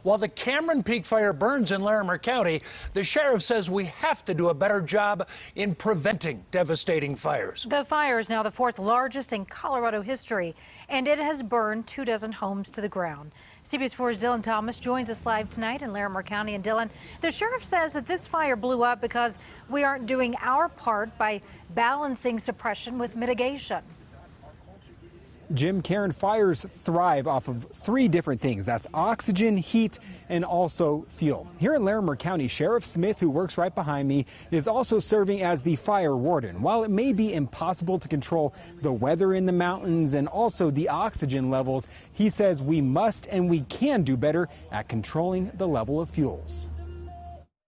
While the Cameron Peak fire burns in Larimer County, the sheriff says we have to do a better job in preventing devastating fires. The fire is now the fourth largest in Colorado history, and it has burned 24 homes to the ground. CBS 4's Dillon Thomas joins us live tonight in Larimer County. And Dillon, the sheriff says that this fire blew up because we aren't doing our part by balancing suppression with mitigation. Jim, Karen, fires thrive off of three different things. That's oxygen, heat, and also fuel. Here in Larimer County, Sheriff Smith, who works right behind me, is also serving as the fire warden. While it may be impossible to control the weather in the mountains and also the oxygen levels, he says we must and we can do better at controlling the level of fuels.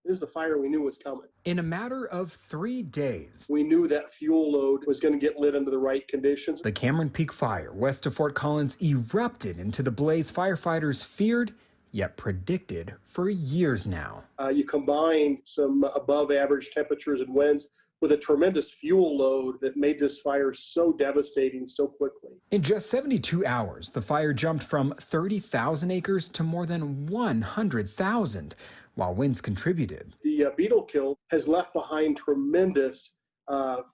This is the fire we knew was coming. In a matter of 3 days, we knew that fuel load was going to get lit under the right conditions. The Cameron Peak fire west of Fort Collins erupted into the blaze firefighters feared, yet predicted for years now. You combined some above average temperatures and winds with a tremendous fuel load that made this fire so devastating so quickly. In just 72 hours, the fire jumped from 30,000 acres to more than 100,000. While winds contributed. The beetle kill has left behind tremendous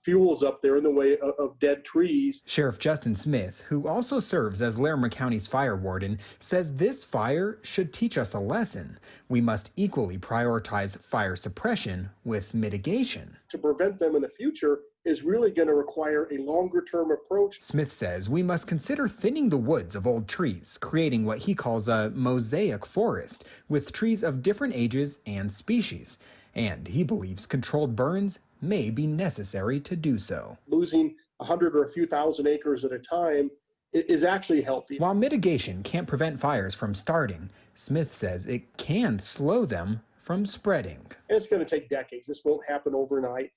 fuels up there in the way of dead trees. Sheriff Justin Smith, who also serves as Larimer County's fire warden, says this fire should teach us a lesson. We must equally prioritize fire suppression with mitigation. To prevent them in the future is really going to require a longer-term approach. Smith says we must consider thinning the woods of old trees, creating what he calls a mosaic forest with trees of different ages and species. And he believes controlled burns may be necessary to do so. Losing 100 or a few thousand acres at a time is actually healthy. While mitigation can't prevent fires from starting, Smith says it can slow them from spreading. And it's going to take decades. This won't happen overnight.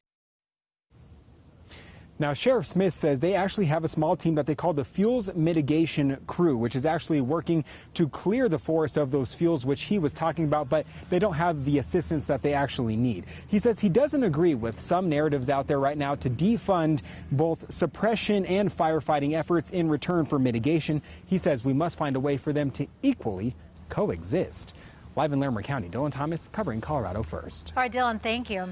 Now, Sheriff Smith says they actually have a small team that they call the Fuels Mitigation Crew, which is actually working to clear the forest of those fuels, which he was talking about, but they don't have the assistance that they actually need. He says he doesn't agree with some narratives out there right now to defund both suppression and firefighting efforts in return for mitigation. He says we must find a way for them to equally coexist. Live in Larimer County, Dillon Thomas covering Colorado First. All right, Dillon, thank you.